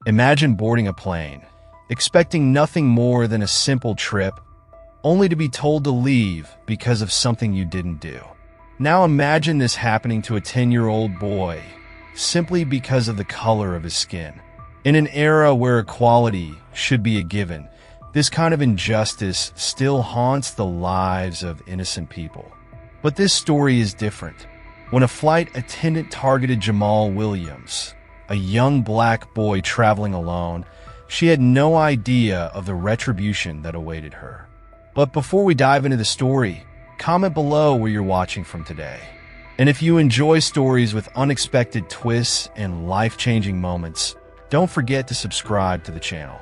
Imagine boarding a plane, expecting nothing more than a simple trip, only to be told to leave because of something you didn't do. Now imagine this happening to a 10-year-old boy, simply because of the color of his skin. In an era where equality should be a given, this kind of injustice still haunts the lives of innocent people. But this story is different. When a flight attendant targeted Jamal Williams, a young black boy traveling alone, she had no idea of the retribution that awaited her. But before we dive into the story, comment below where you're watching from today. And if you enjoy stories with unexpected twists and life-changing moments, don't forget to subscribe to the channel.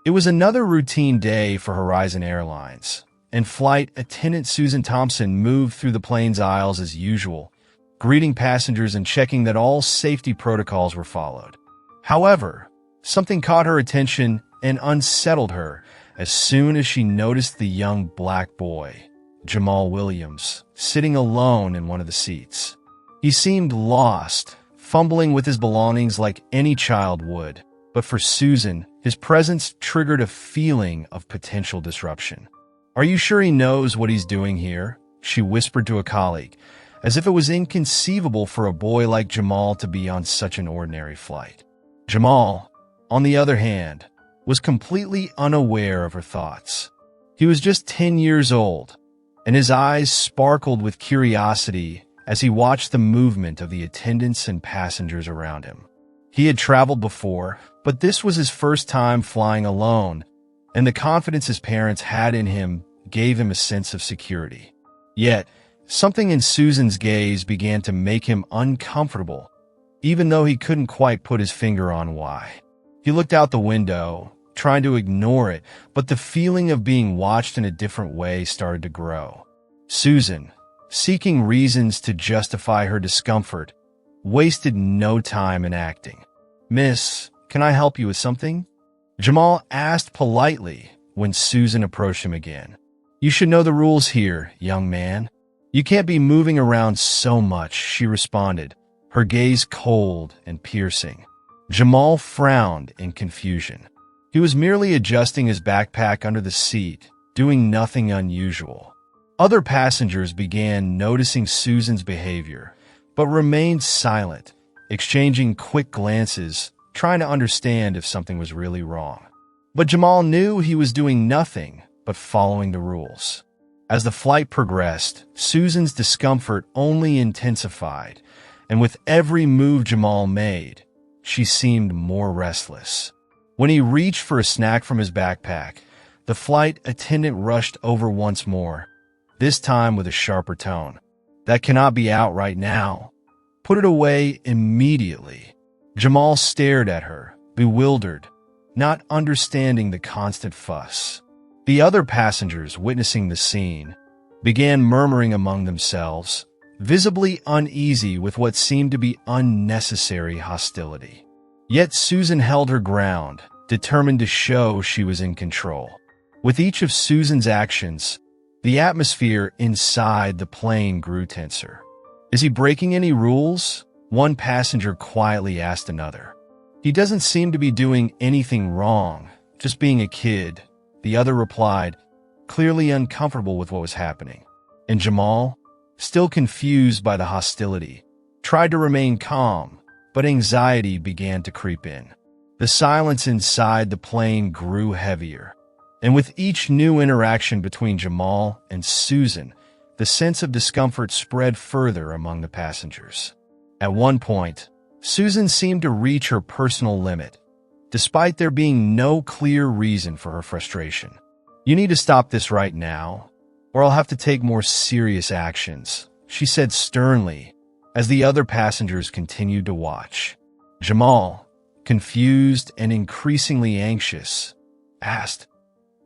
It was another routine day for Horizon Airlines, and flight attendant Susan Thompson moved through the plane's aisles as usual, greeting passengers and checking that all safety protocols were followed. However, something caught her attention and unsettled her as soon as she noticed the young black boy, Jamal Williams, sitting alone in one of the seats. He seemed lost, fumbling with his belongings like any child would, but for Susan, his presence triggered a feeling of potential disruption. "Are you sure he knows what he's doing here?" she whispered to a colleague, as if it was inconceivable for a boy like Jamal to be on such an ordinary flight. Jamal, on the other hand, was completely unaware of her thoughts. He was just 10 years old, and his eyes sparkled with curiosity as he watched the movement of the attendants and passengers around him. He had traveled before, but this was his first time flying alone, and the confidence his parents had in him gave him a sense of security. Yet, something in Susan's gaze began to make him uncomfortable, even though he couldn't quite put his finger on why. He looked out the window, trying to ignore it, but the feeling of being watched in a different way started to grow. Susan, seeking reasons to justify her discomfort, wasted no time in acting. "Miss, can I help you with something?" Jamal asked politely when Susan approached him again. "You should know the rules here, young man. You can't be moving around so much," she responded, her gaze cold and piercing. Jamal frowned in confusion. He was merely adjusting his backpack under the seat, doing nothing unusual. Other passengers began noticing Susan's behavior, but remained silent, exchanging quick glances, trying to understand if something was really wrong. But Jamal knew he was doing nothing but following the rules. As the flight progressed, Susan's discomfort only intensified, and with every move Jamal made, she seemed more restless. When he reached for a snack from his backpack, the flight attendant rushed over once more, this time with a sharper tone. "That cannot be out right now. Put it away immediately." Jamal stared at her, bewildered, not understanding the constant fuss. The other passengers witnessing the scene began murmuring among themselves, visibly uneasy with what seemed to be unnecessary hostility. Yet Susan held her ground, determined to show she was in control. With each of Susan's actions, the atmosphere inside the plane grew tenser. "Is he breaking any rules?" one passenger quietly asked another. "He doesn't seem to be doing anything wrong, just being a kid," the other replied, clearly uncomfortable with what was happening. And Jamal, still confused by the hostility, tried to remain calm, but anxiety began to creep in. The silence inside the plane grew heavier, and with each new interaction between Jamal and Susan, the sense of discomfort spread further among the passengers. At one point, Susan seemed to reach her personal limit, despite there being no clear reason for her frustration. "You need to stop this right now, or I'll have to take more serious actions," she said sternly, as the other passengers continued to watch. Jamal, confused and increasingly anxious, asked,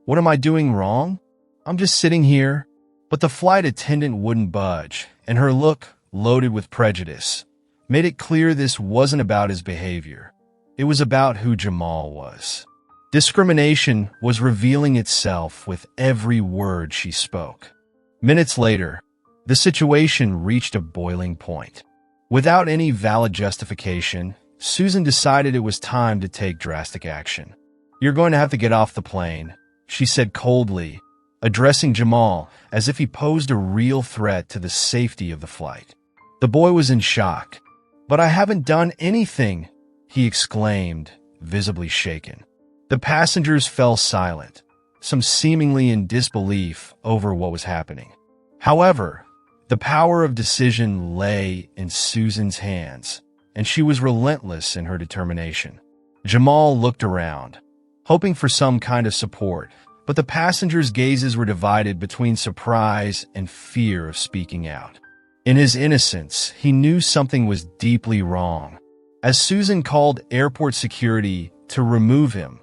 "What am I doing wrong? I'm just sitting here." But the flight attendant wouldn't budge, and her look, loaded with prejudice, made it clear this wasn't about his behavior. It was about who Jamal was. Discrimination was revealing itself with every word she spoke. Minutes later, the situation reached a boiling point. Without any valid justification, Susan decided it was time to take drastic action. "You're going to have to get off the plane," she said coldly, addressing Jamal as if he posed a real threat to the safety of the flight. The boy was in shock. "But I haven't done anything," he exclaimed, visibly shaken. The passengers fell silent, some seemingly in disbelief over what was happening. However, the power of decision lay in Susan's hands, and she was relentless in her determination. Jamal looked around, hoping for some kind of support, but the passengers' gazes were divided between surprise and fear of speaking out. In his innocence, he knew something was deeply wrong. As Susan called airport security to remove him,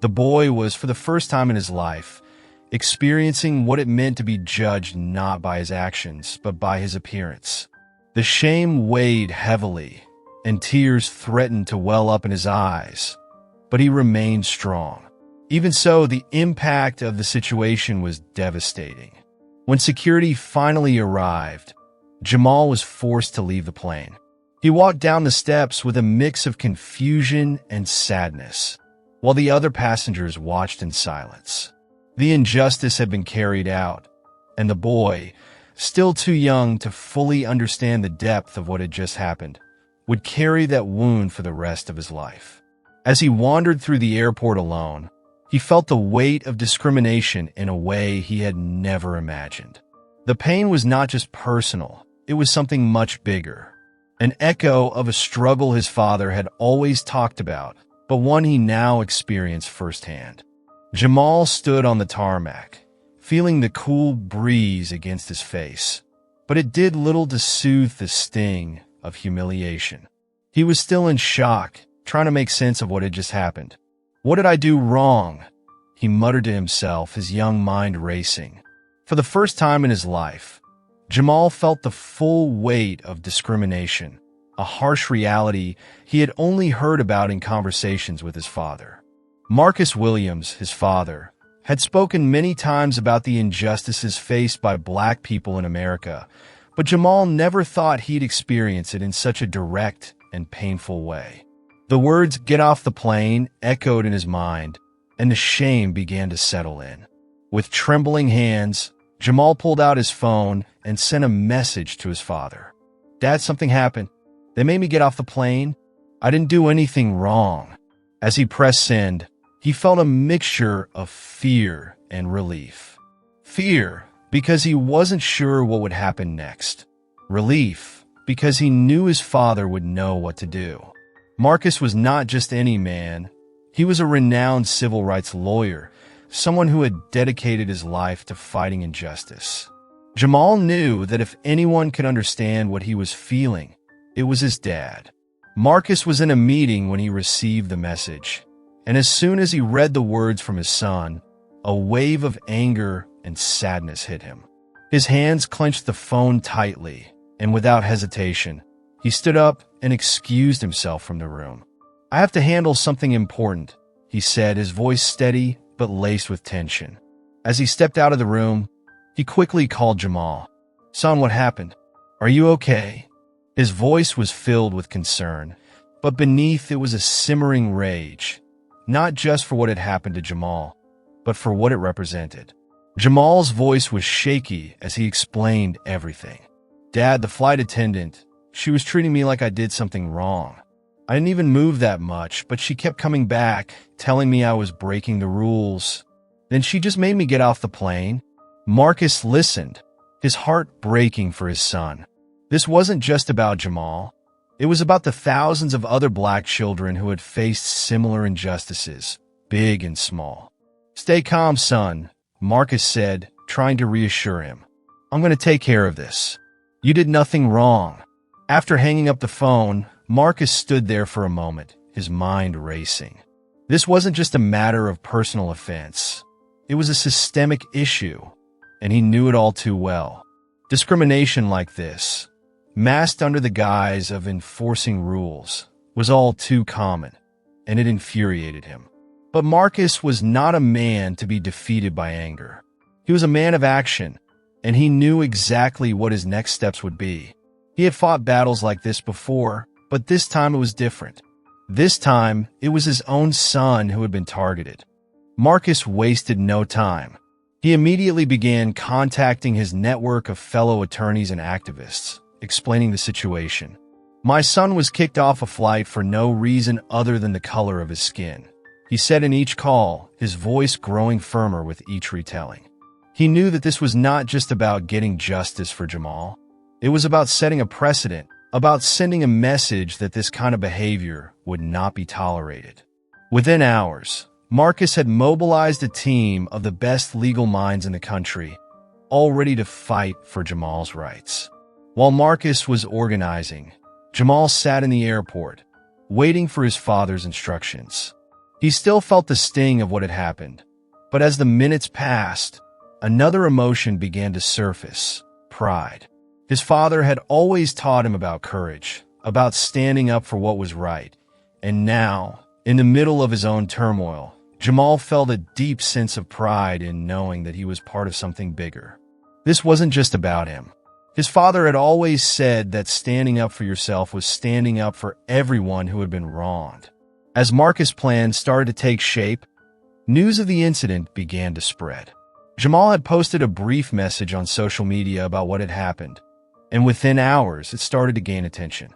the boy was, for the first time in his life, experiencing what it meant to be judged not by his actions, but by his appearance. The shame weighed heavily, and tears threatened to well up in his eyes, but he remained strong. Even so, the impact of the situation was devastating. When security finally arrived, Jamal was forced to leave the plane. He walked down the steps with a mix of confusion and sadness, while the other passengers watched in silence. The injustice had been carried out, and the boy, still too young to fully understand the depth of what had just happened, would carry that wound for the rest of his life. As he wandered through the airport alone, he felt the weight of discrimination in a way he had never imagined. The pain was not just personal, it was something much bigger, an echo of a struggle his father had always talked about, but one he now experienced firsthand. Jamal stood on the tarmac, feeling the cool breeze against his face, but it did little to soothe the sting of humiliation. He was still in shock, trying to make sense of what had just happened. "What did I do wrong?" he muttered to himself, his young mind racing. For the first time in his life, Jamal felt the full weight of discrimination, a harsh reality he had only heard about in conversations with his father. Marcus Williams, his father, had spoken many times about the injustices faced by black people in America, but Jamal never thought he'd experience it in such a direct and painful way. The words "get off the plane" echoed in his mind, and the shame began to settle in. With trembling hands, Jamal pulled out his phone and sent a message to his father. "Dad, something happened. They made me get off the plane. I didn't do anything wrong." As he pressed send, he felt a mixture of fear and relief. Fear, because he wasn't sure what would happen next. Relief, because he knew his father would know what to do. Marcus was not just any man. He was a renowned civil rights lawyer, someone who had dedicated his life to fighting injustice. Jamal knew that if anyone could understand what he was feeling, it was his dad. Marcus was in a meeting when he received the message, and as soon as he read the words from his son, a wave of anger and sadness hit him. His hands clenched the phone tightly, and without hesitation, he stood up and excused himself from the room. "I have to handle something important," he said, his voice steady but laced with tension. As he stepped out of the room, he quickly called Jamal. "Son, what happened? Are you okay?" His voice was filled with concern, but beneath it was a simmering rage, not just for what had happened to Jamal, but for what it represented. Jamal's voice was shaky as he explained everything. "Dad, the flight attendant, she was treating me like I did something wrong. I didn't even move that much, but she kept coming back, telling me I was breaking the rules. Then she just made me get off the plane." Marcus listened, his heart breaking for his son. This wasn't just about Jamal. It was about the thousands of other black children who had faced similar injustices, big and small. "Stay calm, son," Marcus said, trying to reassure him. "I'm going to take care of this. You did nothing wrong." After hanging up the phone, Marcus stood there for a moment, his mind racing. This wasn't just a matter of personal offense. It was a systemic issue, and he knew it all too well. Discrimination like this, masked under the guise of enforcing rules, was all too common, and it infuriated him. But Marcus was not a man to be defeated by anger. He was a man of action, and he knew exactly what his next steps would be. He had fought battles like this before, but this time it was different. This time, it was his own son who had been targeted. Marcus wasted no time. He immediately began contacting his network of fellow attorneys and activists, explaining the situation. "My son was kicked off a flight for no reason other than the color of his skin," he said in each call, his voice growing firmer with each retelling. He knew that this was not just about getting justice for Jamal. It was about setting a precedent, about sending a message that this kind of behavior would not be tolerated. Within hours, Marcus had mobilized a team of the best legal minds in the country, all ready to fight for Jamal's rights. While Marcus was organizing, Jamal sat in the airport, waiting for his father's instructions. He still felt the sting of what had happened, but as the minutes passed, another emotion began to surface: pride. His father had always taught him about courage, about standing up for what was right, and now, in the middle of his own turmoil, Jamal felt a deep sense of pride in knowing that he was part of something bigger. This wasn't just about him. His father had always said that standing up for yourself was standing up for everyone who had been wronged. As Marcus' plans started to take shape, news of the incident began to spread. Jamal had posted a brief message on social media about what had happened, and within hours, it started to gain attention.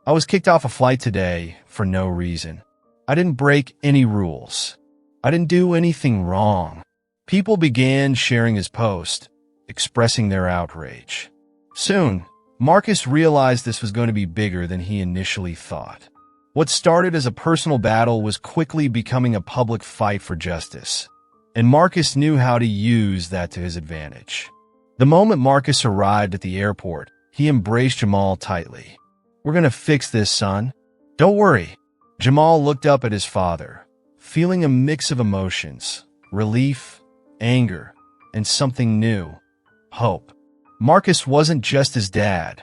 "I was kicked off a flight today for no reason. I didn't break any rules. I didn't do anything wrong." People began sharing his post, expressing their outrage. Soon, Marcus realized this was going to be bigger than he initially thought. What started as a personal battle was quickly becoming a public fight for justice, and Marcus knew how to use that to his advantage. The moment Marcus arrived at the airport, he embraced Jamal tightly. "We're going to fix this, son. Don't worry." Jamal looked up at his father, feeling a mix of emotions: relief, anger, and something new: hope. Marcus wasn't just his dad.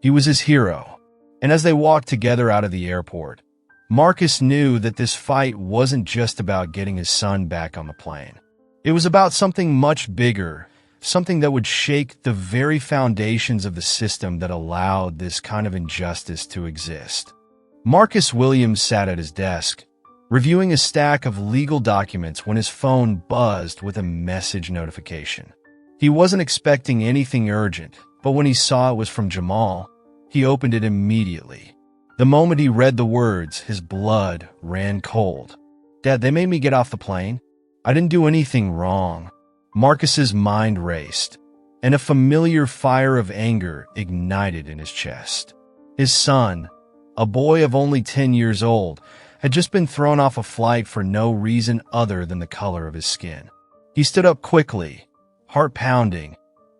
He was his hero. And as they walked together out of the airport, Marcus knew that this fight wasn't just about getting his son back on the plane. It was about something much bigger, something that would shake the very foundations of the system that allowed this kind of injustice to exist. Marcus Williams sat at his desk, reviewing a stack of legal documents when his phone buzzed with a message notification. He wasn't expecting anything urgent, but when he saw it was from Jamal, he opened it immediately. The moment he read the words, his blood ran cold. "Dad, they made me get off the plane. I didn't do anything wrong." Marcus's mind raced, and a familiar fire of anger ignited in his chest. His son, a boy of only 10 years old, had just been thrown off a flight for no reason other than the color of his skin. He stood up quickly, heart pounding,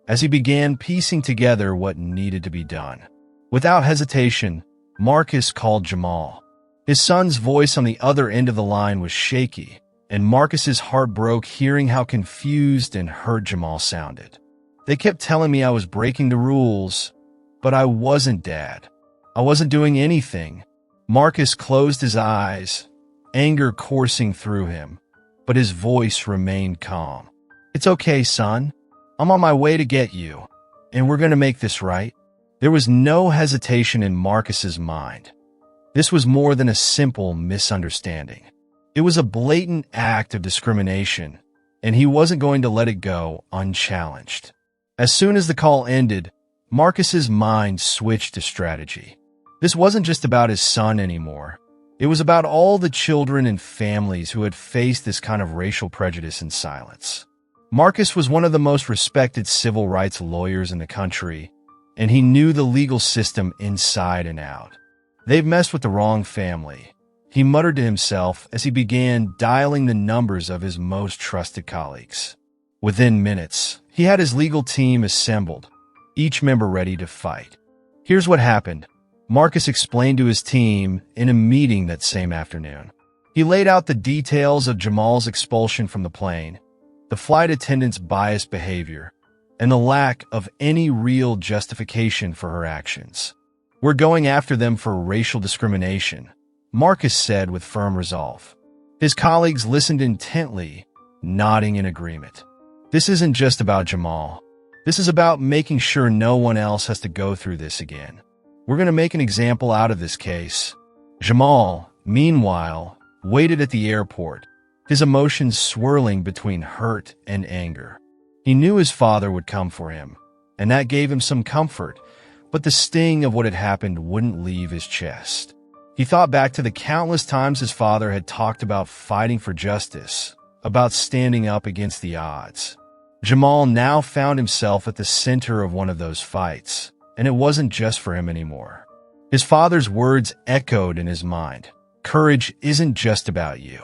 as he began piecing together what needed to be done. Without hesitation, Marcus called Jamal. His son's voice on the other end of the line was shaky, and Marcus's heart broke hearing how confused and hurt Jamal sounded. "They kept telling me I was breaking the rules, but I wasn't, Dad. I wasn't doing anything." Marcus closed his eyes, anger coursing through him, but his voice remained calm. "It's okay, son. I'm on my way to get you, and we're going to make this right." There was no hesitation in Marcus's mind. This was more than a simple misunderstanding. It was a blatant act of discrimination, and he wasn't going to let it go unchallenged. As soon as the call ended, Marcus's mind switched to strategy. This wasn't just about his son anymore. It was about all the children and families who had faced this kind of racial prejudice in silence. Marcus was one of the most respected civil rights lawyers in the country, and he knew the legal system inside and out. "They've messed with the wrong family," he muttered to himself as he began dialing the numbers of his most trusted colleagues. Within minutes, he had his legal team assembled, each member ready to fight. "Here's what happened," Marcus explained to his team in a meeting that same afternoon. He laid out the details of Jamal's expulsion from the plane, the flight attendant's biased behavior, and the lack of any real justification for her actions. "We're going after them for racial discrimination," Marcus said with firm resolve. His colleagues listened intently, nodding in agreement. "This isn't just about Jamal. This is about making sure no one else has to go through this again. We're going to make an example out of this case. Jamal, meanwhile, waited at the airport, his emotions swirling between hurt and anger. He knew his father would come for him, and that gave him some comfort, but the sting of what had happened wouldn't leave his chest. He thought back to the countless times his father had talked about fighting for justice, about standing up against the odds. Jamal now found himself at the center of one of those fights, and it wasn't just for him anymore. His father's words echoed in his mind. Courage isn't just about you.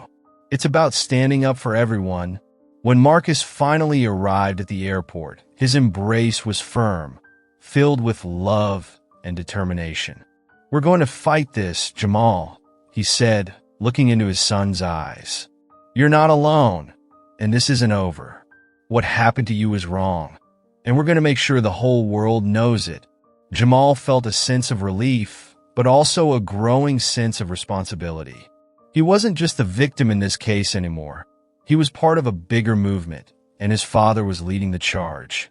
It's about standing up for everyone. When Marcus finally arrived at the airport, his embrace was firm, filled with love and determination. "We're going to fight this, Jamal," he said, looking into his son's eyes. "You're not alone, and this isn't over. What happened to you is wrong, and we're going to make sure the whole world knows it." Jamal felt a sense of relief, but also a growing sense of responsibility. He wasn't just a victim in this case anymore. He was part of a bigger movement, and his father was leading the charge.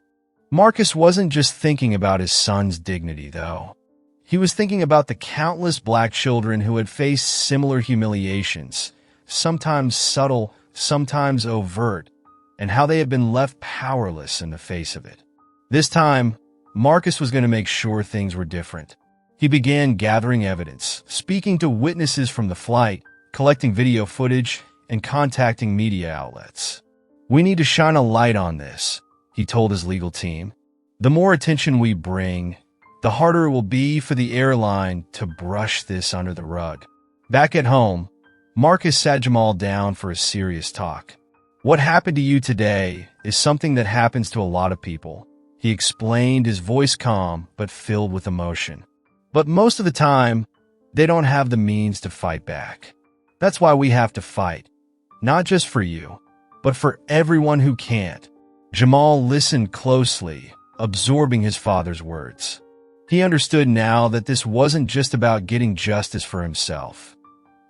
Marcus wasn't just thinking about his son's dignity, though. He was thinking about the countless black children who had faced similar humiliations, sometimes subtle, sometimes overt, and how they had been left powerless in the face of it. This time, Marcus was going to make sure things were different. He began gathering evidence, speaking to witnesses from the flight, collecting video footage, and contacting media outlets. "We need to shine a light on this," he told his legal team. "The more attention we bring, the harder it will be for the airline to brush this under the rug." Back at home, Marcus sat Jamal down for a serious talk. "What happened to you today is something that happens to a lot of people," he explained, his voice calm but filled with emotion. "But most of the time, they don't have the means to fight back. That's why we have to fight, not just for you, but for everyone who can't." Jamal listened closely, absorbing his father's words. He understood now that this wasn't just about getting justice for himself.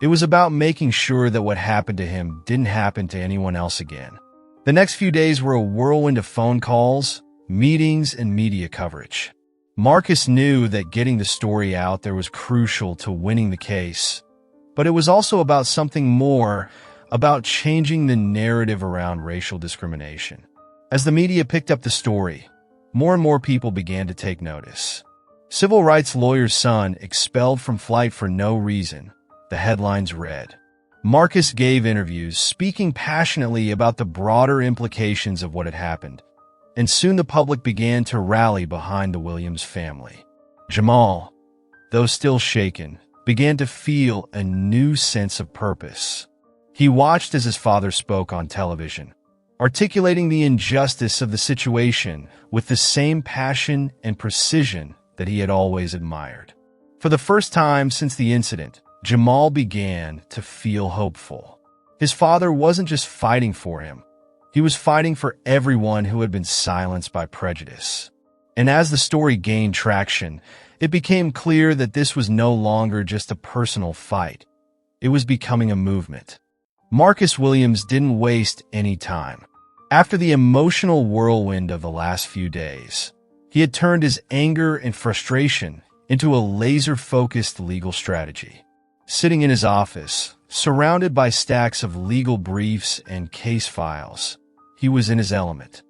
It was about making sure that what happened to him didn't happen to anyone else again. The next few days were a whirlwind of phone calls, meetings, and media coverage. Marcus knew that getting the story out there was crucial to winning the case, but it was also about something more, about changing the narrative around racial discrimination. As the media picked up the story, more and more people began to take notice. "Civil rights lawyer's son expelled from flight for no reason," the headlines read. Marcus gave interviews, speaking passionately about the broader implications of what had happened, and soon the public began to rally behind the Williams family. Jamal, though still shaken, began to feel a new sense of purpose. He watched as his father spoke on television, articulating the injustice of the situation with the same passion and precision that he had always admired. For the first time since the incident, Jamal began to feel hopeful. His father wasn't just fighting for him. He was fighting for everyone who had been silenced by prejudice. And as the story gained traction, it became clear that this was no longer just a personal fight. It was becoming a movement. Marcus Williams didn't waste any time. After the emotional whirlwind of the last few days, he had turned his anger and frustration into a laser-focused legal strategy. Sitting in his office, surrounded by stacks of legal briefs and case files, he was in his element.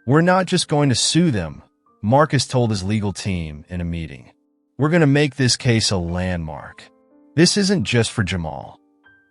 "We're not just going to sue them," Marcus told his legal team in a meeting. "We're going to make this case a landmark. This isn't just for Jamal.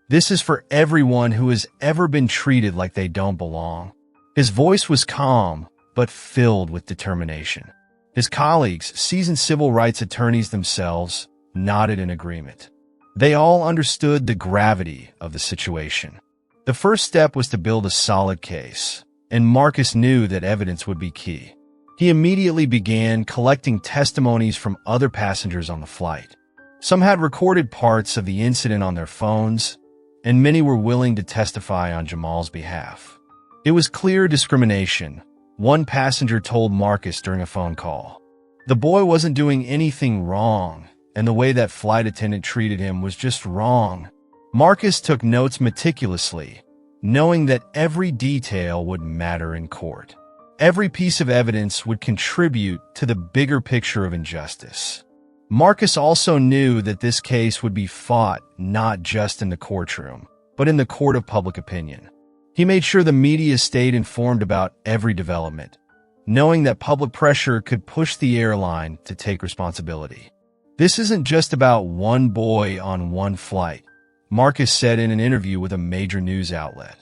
This is for everyone who has ever been treated like they don't belong." His voice was calm, but filled with determination. His colleagues, seasoned civil rights attorneys themselves, nodded in agreement. They all understood the gravity of the situation. The first step was to build a solid case, and Marcus knew that evidence would be key. He immediately began collecting testimonies from other passengers on the flight. Some had recorded parts of the incident on their phones, and many were willing to testify on Jamal's behalf. It was clear discrimination, one passenger told Marcus during a phone call. The boy wasn't doing anything wrong, and the way that flight attendant treated him was just wrong. Marcus took notes meticulously, knowing that every detail would matter in court. Every piece of evidence would contribute to the bigger picture of injustice. Marcus also knew that this case would be fought not just in the courtroom, but in the court of public opinion. He made sure the media stayed informed about every development, knowing that public pressure could push the airline to take responsibility. This isn't just about one boy on one flight, Marcus said in an interview with a major news outlet.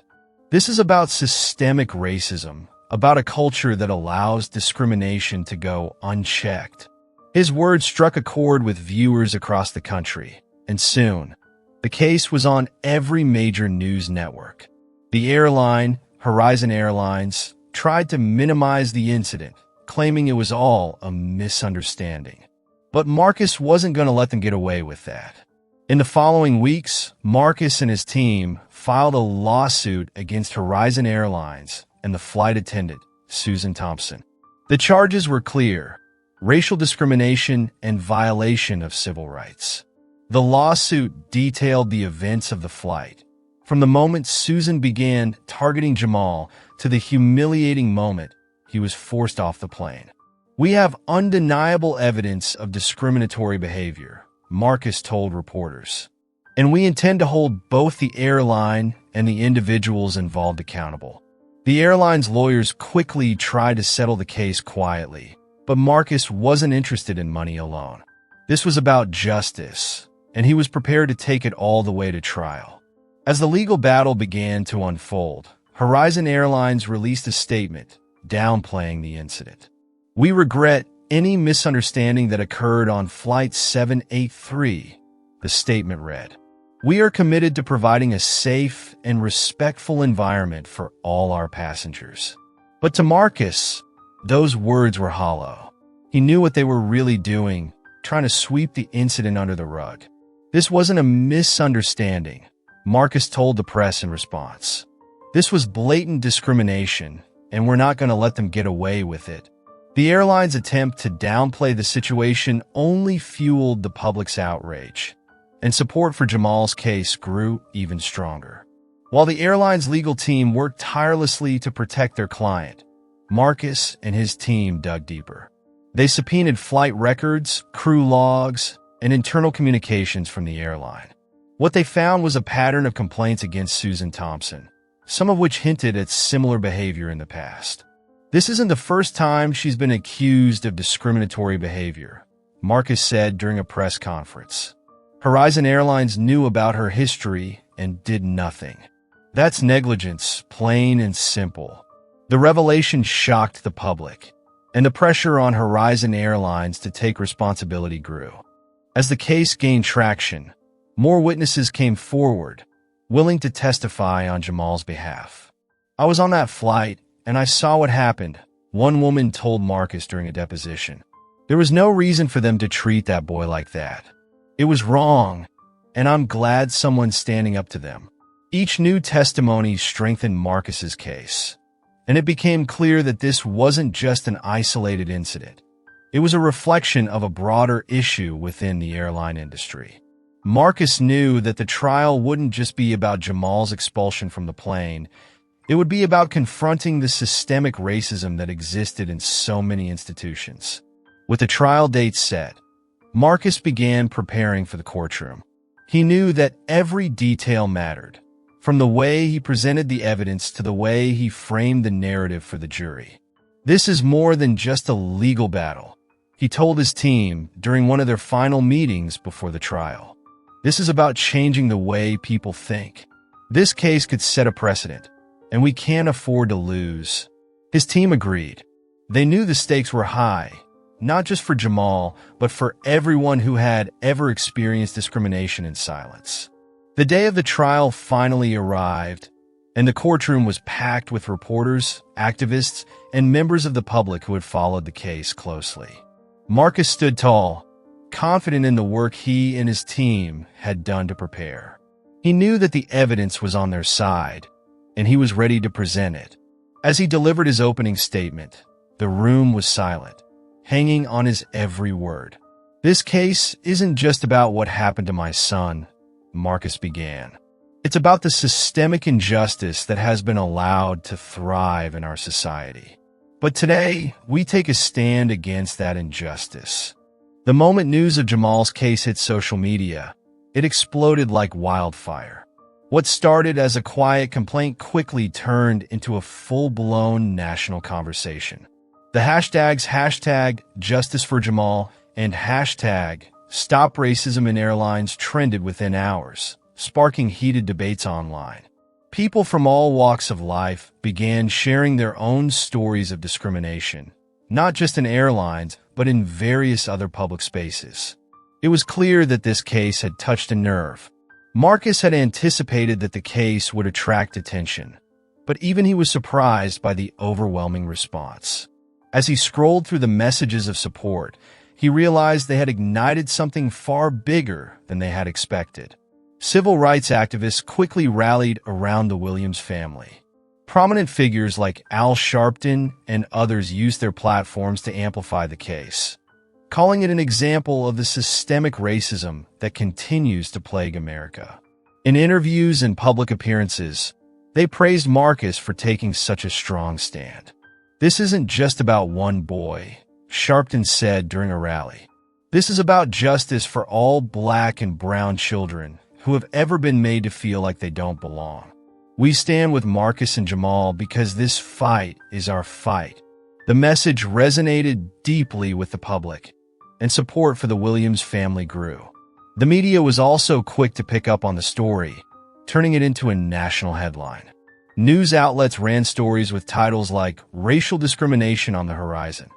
This is about systemic racism, about a culture that allows discrimination to go unchecked. His words struck a chord with viewers across the country, and soon, the case was on every major news network. The airline, Horizon Airlines, tried to minimize the incident, claiming it was all a misunderstanding. But Marcus wasn't going to let them get away with that. In the following weeks, Marcus and his team filed a lawsuit against Horizon Airlines and the flight attendant, Susan Thompson. The charges were clear: racial discrimination and violation of civil rights. The lawsuit detailed the events of the flight, from the moment Susan began targeting Jamal to the humiliating moment he was forced off the plane. "We have undeniable evidence of discriminatory behavior," Marcus told reporters, "and we intend to hold both the airline and the individuals involved accountable." The airline's lawyers quickly tried to settle the case quietly, but Marcus wasn't interested in money alone. This was about justice, and he was prepared to take it all the way to trial. As the legal battle began to unfold, Horizon Airlines released a statement downplaying the incident. "We regret any misunderstanding that occurred on Flight 783, the statement read. "We are committed to providing a safe and respectful environment for all our passengers." But to Marcus, those words were hollow. He knew what they were really doing, trying to sweep the incident under the rug. "This wasn't a misunderstanding," Marcus told the press in response. "This was blatant discrimination, and we're not going to let them get away with it." The airline's attempt to downplay the situation only fueled the public's outrage, and support for Jamal's case grew even stronger. While the airline's legal team worked tirelessly to protect their client, Marcus and his team dug deeper. They subpoenaed flight records, crew logs, and internal communications from the airline. What they found was a pattern of complaints against Susan Thompson, some of which hinted at similar behavior in the past. "This isn't the first time she's been accused of discriminatory behavior," Marcus said during a press conference. "Horizon Airlines knew about her history and did nothing. That's negligence, plain and simple." The revelation shocked the public, and the pressure on Horizon Airlines to take responsibility grew. As the case gained traction, more witnesses came forward, willing to testify on Jamal's behalf. "I was on that flight, and I saw what happened," one woman told Marcus during a deposition. "There was no reason for them to treat that boy like that. It was wrong, and I'm glad someone's standing up to them." Each new testimony strengthened Marcus's case, and it became clear that this wasn't just an isolated incident. It was a reflection of a broader issue within the airline industry. Marcus knew that the trial wouldn't just be about Jamal's expulsion from the plane. It would be about confronting the systemic racism that existed in so many institutions. With the trial date set, Marcus began preparing for the courtroom. He knew that every detail mattered, from the way he presented the evidence to the way he framed the narrative for the jury. "This is more than just a legal battle," he told his team during one of their final meetings before the trial. "This is about changing the way people think. This case could set a precedent, and we can't afford to lose." His team agreed. They knew the stakes were high, not just for Jamal, but for everyone who had ever experienced discrimination in silence. The day of the trial finally arrived, and the courtroom was packed with reporters, activists, and members of the public who had followed the case closely. Marcus stood tall, confident in the work he and his team had done to prepare. He knew that the evidence was on their side, and he was ready to present it. As he delivered his opening statement, the room was silent, hanging on his every word. "This case isn't just about what happened to my son," Marcus began. "It's about the systemic injustice that has been allowed to thrive in our society. But today, we take a stand against that injustice." The moment news of Jamal's case hit social media, it exploded like wildfire. What started as a quiet complaint quickly turned into a full-blown national conversation. The hashtags #JusticeForJamal and #StopRacismInAirlines trended within hours, sparking heated debates online. People from all walks of life began sharing their own stories of discrimination, not just in airlines, but in various other public spaces. It was clear that this case had touched a nerve. Marcus had anticipated that the case would attract attention, but even he was surprised by the overwhelming response. As he scrolled through the messages of support, he realized they had ignited something far bigger than they had expected. Civil rights activists quickly rallied around the Williams family. Prominent figures like Al Sharpton and others used their platforms to amplify the case, calling it an example of the systemic racism that continues to plague America. In interviews and public appearances, they praised Marcus for taking such a strong stand. "This isn't just about one boy," Sharpton said during a rally. "This is about justice for all Black and brown children who have ever been made to feel like they don't belong. We stand with Marcus and Jamal because this fight is our fight." The message resonated deeply with the public, and support for the Williams family grew. The media was also quick to pick up on the story, turning it into a national headline. News outlets ran stories with titles like "Racial Discrimination on the Horizon,"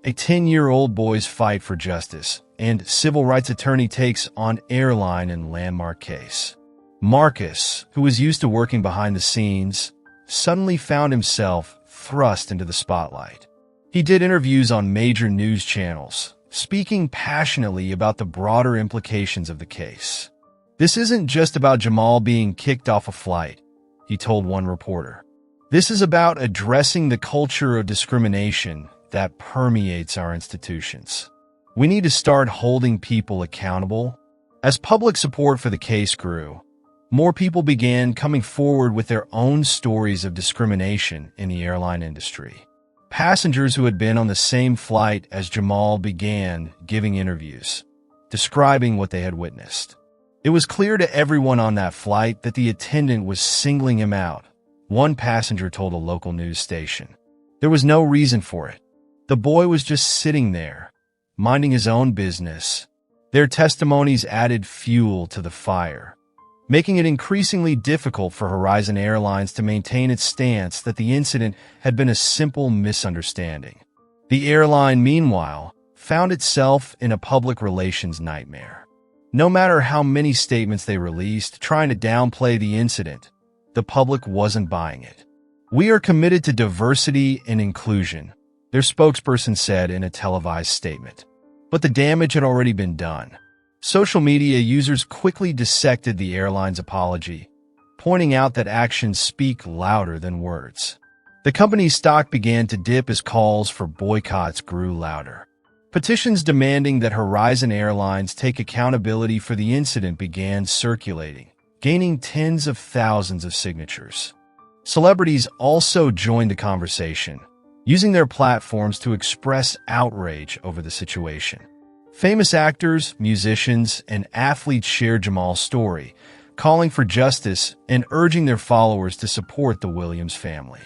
"A 10-year-old boy's fight for justice," and "Civil rights attorney takes on airline in landmark case." Marcus, who was used to working behind the scenes, suddenly found himself thrust into the spotlight. He did interviews on major news channels, speaking passionately about the broader implications of the case. "This isn't just about Jamal being kicked off a flight," he told one reporter. "This is about addressing the culture of discrimination that permeates our institutions. We need to start holding people accountable." As public support for the case grew, more people began coming forward with their own stories of discrimination in the airline industry. Passengers who had been on the same flight as Jamal began giving interviews, describing what they had witnessed. It was clear to everyone on that flight that the attendant was singling him out, one passenger told a local news station. There was no reason for it. The boy was just sitting there, minding his own business. Their testimonies added fuel to the fire, making it increasingly difficult for Horizon Airlines to maintain its stance that the incident had been a simple misunderstanding. The airline, meanwhile, found itself in a public relations nightmare. No matter how many statements they released trying to downplay the incident, the public wasn't buying it. "We are committed to diversity and inclusion," their spokesperson said in a televised statement. But the damage had already been done. Social media users quickly dissected the airline's apology, pointing out that actions speak louder than words. The company's stock began to dip as calls for boycotts grew louder. Petitions demanding that Horizon Airlines take accountability for the incident began circulating, gaining tens of thousands of signatures. Celebrities also joined the conversation, using their platforms to express outrage over the situation. Famous actors, musicians, and athletes shared Jamal's story, calling for justice and urging their followers to support the Williams family.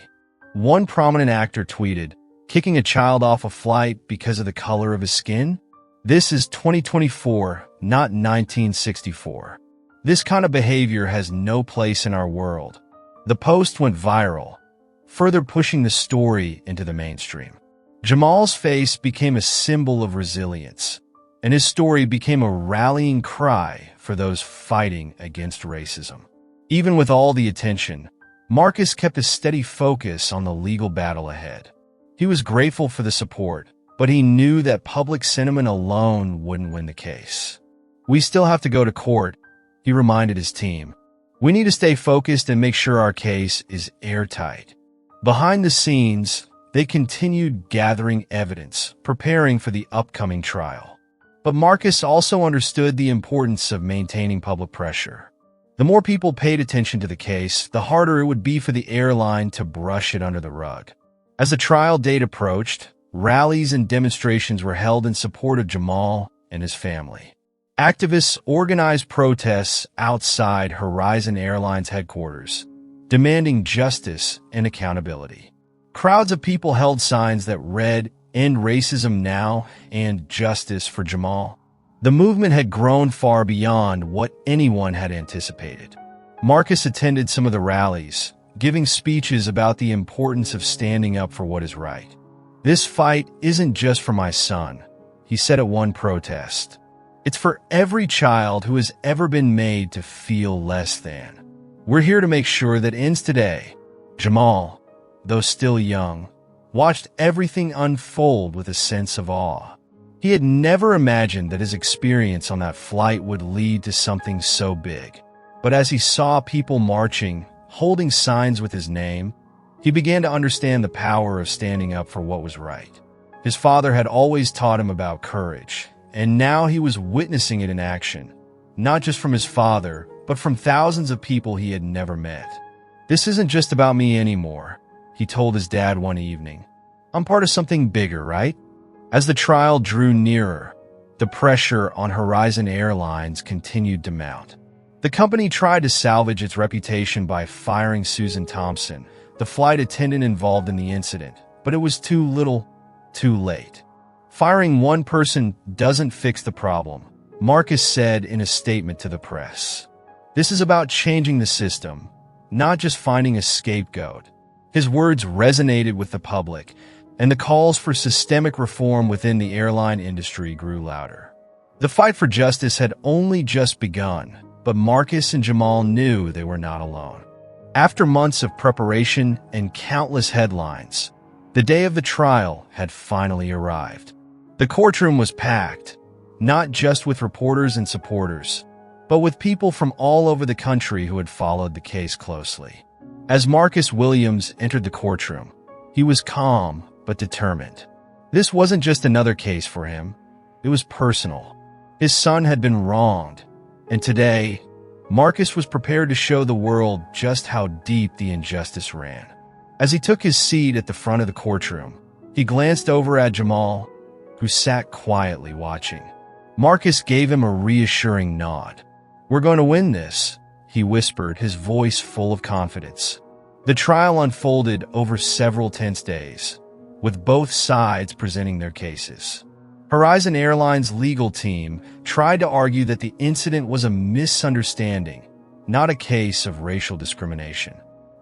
One prominent actor tweeted, "Kicking a child off a flight because of the color of his skin? This is 2024, not 1964. This kind of behavior has no place in our world." The post went viral, further pushing the story into the mainstream. Jamal's face became a symbol of resilience, and his story became a rallying cry for those fighting against racism. Even with all the attention, Marcus kept a steady focus on the legal battle ahead. He was grateful for the support, but he knew that public sentiment alone wouldn't win the case. "We still have to go to court," he reminded his team. "We need to stay focused and make sure our case is airtight." Behind the scenes, they continued gathering evidence, preparing for the upcoming trial. But Marcus also understood the importance of maintaining public pressure. The more people paid attention to the case, the harder it would be for the airline to brush it under the rug. As the trial date approached, rallies and demonstrations were held in support of Jamal and his family. Activists organized protests outside Horizon Airlines headquarters, demanding justice and accountability. Crowds of people held signs that read, "End racism now" and "Justice for Jamal." The movement had grown far beyond what anyone had anticipated. Marcus attended some of the rallies, giving speeches about the importance of standing up for what is right. "This fight isn't just for my son," he said at one protest. "It's for every child who has ever been made to feel less than. We're here to make sure that ends today." Jamal, though still young, watched everything unfold with a sense of awe. He had never imagined that his experience on that flight would lead to something so big. But as he saw people marching, holding signs with his name, he began to understand the power of standing up for what was right. His father had always taught him about courage, and now he was witnessing it in action, not just from his father, but from thousands of people he had never met. "This isn't just about me anymore," he told his dad one evening. "I'm part of something bigger, right?" As the trial drew nearer, the pressure on Horizon Airlines continued to mount. The company tried to salvage its reputation by firing Susan Thompson, the flight attendant involved in the incident, but it was too little, too late. "Firing one person doesn't fix the problem," Marcus said in a statement to the press. "This is about changing the system, not just finding a scapegoat." His words resonated with the public, and the calls for systemic reform within the airline industry grew louder. The fight for justice had only just begun, but Marcus and Jamal knew they were not alone. After months of preparation and countless headlines, the day of the trial had finally arrived. The courtroom was packed, not just with reporters and supporters, but with people from all over the country who had followed the case closely. As Marcus Williams entered the courtroom, he was calm but determined. This wasn't just another case for him. It was personal. His son had been wronged, and today, Marcus was prepared to show the world just how deep the injustice ran. As he took his seat at the front of the courtroom, he glanced over at Jamal, who sat quietly watching. Marcus gave him a reassuring nod. "We're going to win this," he whispered, his voice full of confidence. The trial unfolded over several tense days, with both sides presenting their cases. Horizon Airlines' legal team tried to argue that the incident was a misunderstanding, not a case of racial discrimination.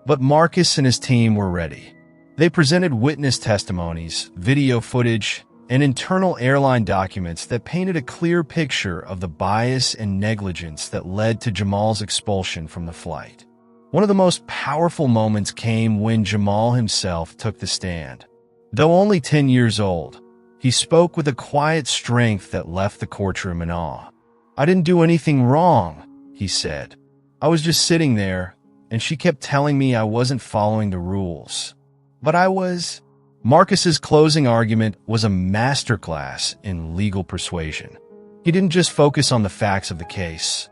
But Marcus and his team were ready. They presented witness testimonies, video footage, and internal airline documents that painted a clear picture of the bias and negligence that led to Jamal's expulsion from the flight. One of the most powerful moments came when Jamal himself took the stand. Though only 10 years old, he spoke with a quiet strength that left the courtroom in awe. "I didn't do anything wrong," he said. "I was just sitting there, and she kept telling me I wasn't following the rules. But I was." Marcus's closing argument was a masterclass in legal persuasion. He didn't just focus on the facts of the case.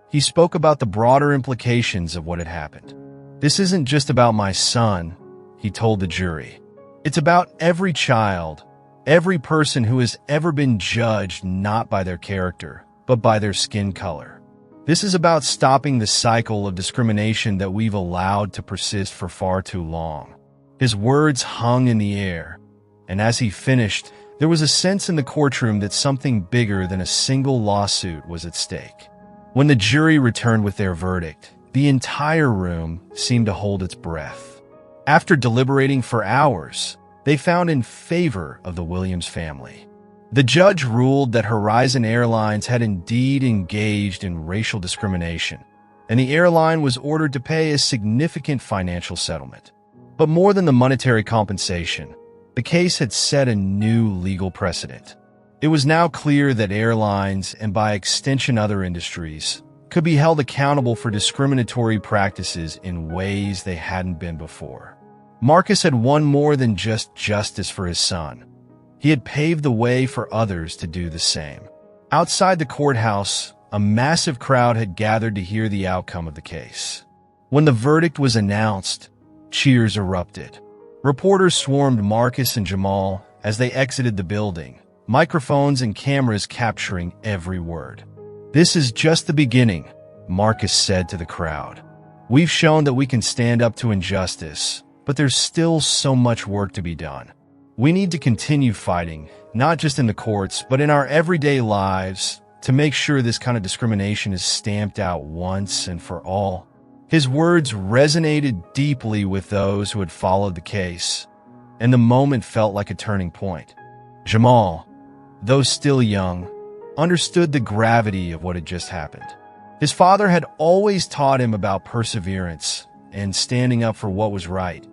He spoke about the broader implications of what had happened. "This isn't just about my son," he told the jury. "It's about every child, every person who has ever been judged not by their character, but by their skin color. This is about stopping the cycle of discrimination that we've allowed to persist for far too long." His words hung in the air, and as he finished, there was a sense in the courtroom that something bigger than a single lawsuit was at stake. When the jury returned with their verdict, the entire room seemed to hold its breath. After deliberating for hours, they found in favor of the Williams family. The judge ruled that Horizon Airlines had indeed engaged in racial discrimination, and the airline was ordered to pay a significant financial settlement. But more than the monetary compensation, the case had set a new legal precedent. It was now clear that airlines, and by extension other industries, could be held accountable for discriminatory practices in ways they hadn't been before. Marcus had won more than just justice for his son. He had paved the way for others to do the same. Outside the courthouse, a massive crowd had gathered to hear the outcome of the case. When the verdict was announced, cheers erupted. Reporters swarmed Marcus and Jamal as they exited the building, microphones and cameras capturing every word. "This is just the beginning," Marcus said to the crowd. "We've shown that we can stand up to injustice, but there's still so much work to be done. We need to continue fighting, not just in the courts, but in our everyday lives, to make sure this kind of discrimination is stamped out once and for all." His words resonated deeply with those who had followed the case, and the moment felt like a turning point. Jamal, though still young, understood the gravity of what had just happened. His father had always taught him about perseverance and standing up for what was right,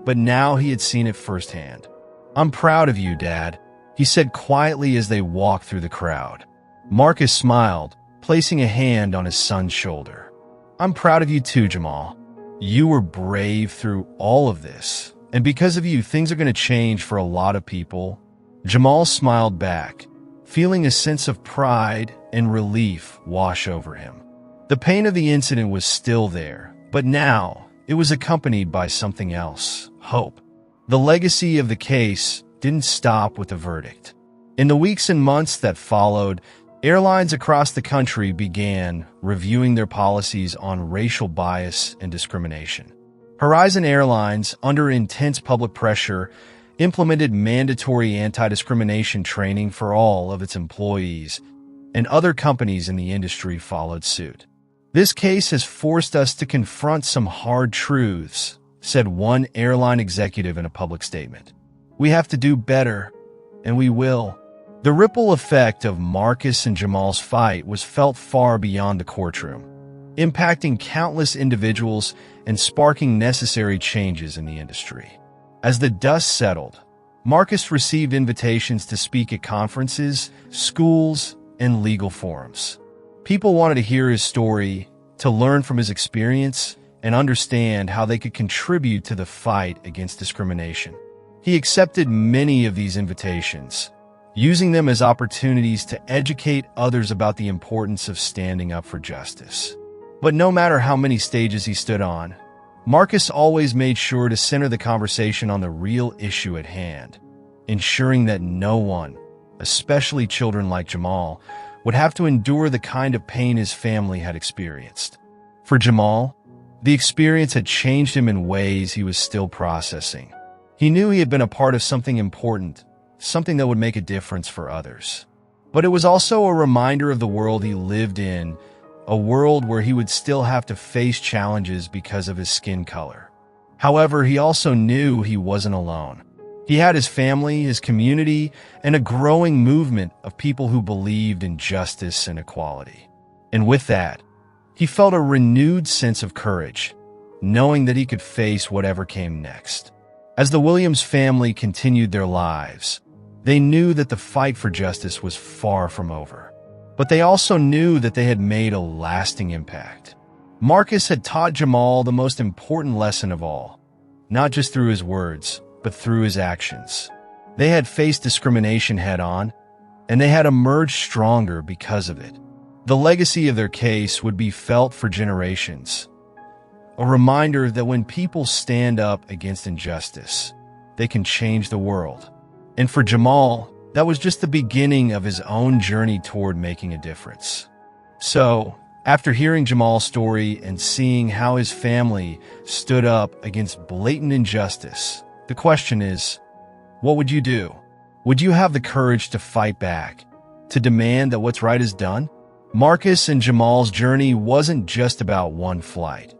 but now he had seen it firsthand. "I'm proud of you, Dad," he said quietly as they walked through the crowd. Marcus smiled, placing a hand on his son's shoulder. "I'm proud of you too, Jamal. You were brave through all of this, and because of you, things are going to change for a lot of people." Jamal smiled back, feeling a sense of pride and relief wash over him. The pain of the incident was still there, but now it was accompanied by something else: hope. The legacy of the case didn't stop with the verdict. In the weeks and months that followed, airlines across the country began reviewing their policies on racial bias and discrimination. Horizon Airlines, under intense public pressure, implemented mandatory anti-discrimination training for all of its employees, and other companies in the industry followed suit. "This case has forced us to confront some hard truths," said one airline executive in a public statement. "We have to do better, and we will." The ripple effect of Marcus and Jamal's fight was felt far beyond the courtroom, impacting countless individuals and sparking necessary changes in the industry. As the dust settled, Marcus received invitations to speak at conferences, schools, and legal forums. People wanted to hear his story, to learn from his experience, and understand how they could contribute to the fight against discrimination. He accepted many of these invitations, using them as opportunities to educate others about the importance of standing up for justice. But no matter how many stages he stood on, Marcus always made sure to center the conversation on the real issue at hand, ensuring that no one, especially children like Jamal, would have to endure the kind of pain his family had experienced. For Jamal, the experience had changed him in ways he was still processing. He knew he had been a part of something important, something that would make a difference for others. But it was also a reminder of the world he lived in, a world where he would still have to face challenges because of his skin color. However, he also knew he wasn't alone. He had his family, his community, and a growing movement of people who believed in justice and equality. And with that, he felt a renewed sense of courage, knowing that he could face whatever came next. As the Williams family continued their lives, they knew that the fight for justice was far from over. But they also knew that they had made a lasting impact. Marcus had taught Jamal the most important lesson of all, not just through his words, but through his actions. They had faced discrimination head-on, and they had emerged stronger because of it. The legacy of their case would be felt for generations, a reminder that when people stand up against injustice, they can change the world. And for Jamal, that was just the beginning of his own journey toward making a difference. So, after hearing Jamal's story and seeing how his family stood up against blatant injustice, the question is, what would you do? Would you have the courage to fight back, to demand that what's right is done? Marcus and Jamal's journey wasn't just about one flight.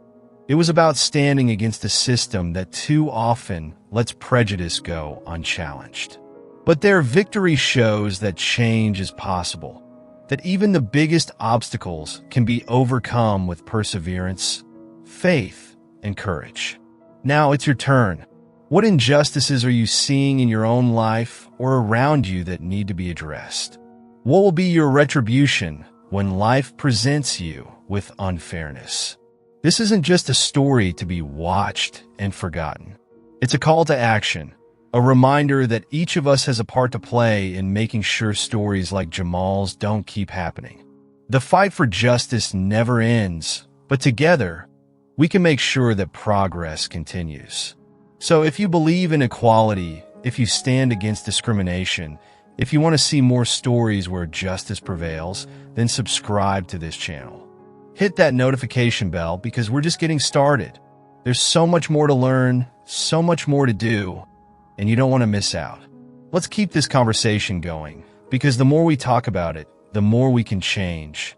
It was about standing against a system that too often lets prejudice go unchallenged. But their victory shows that change is possible, that even the biggest obstacles can be overcome with perseverance, faith, and courage. Now it's your turn. What injustices are you seeing in your own life or around you that need to be addressed? What will be your retribution when life presents you with unfairness? This isn't just a story to be watched and forgotten. It's a call to action, a reminder that each of us has a part to play in making sure stories like Jamal's don't keep happening. The fight for justice never ends, but together, we can make sure that progress continues. So if you believe in equality, if you stand against discrimination, If you want to see more stories where justice prevails, then subscribe to this channel. Hit that notification bell because we're just getting started. There's so much more to learn, so much more to do, and you don't want to miss out. Let's keep this conversation going, because the more we talk about it, the more we can change.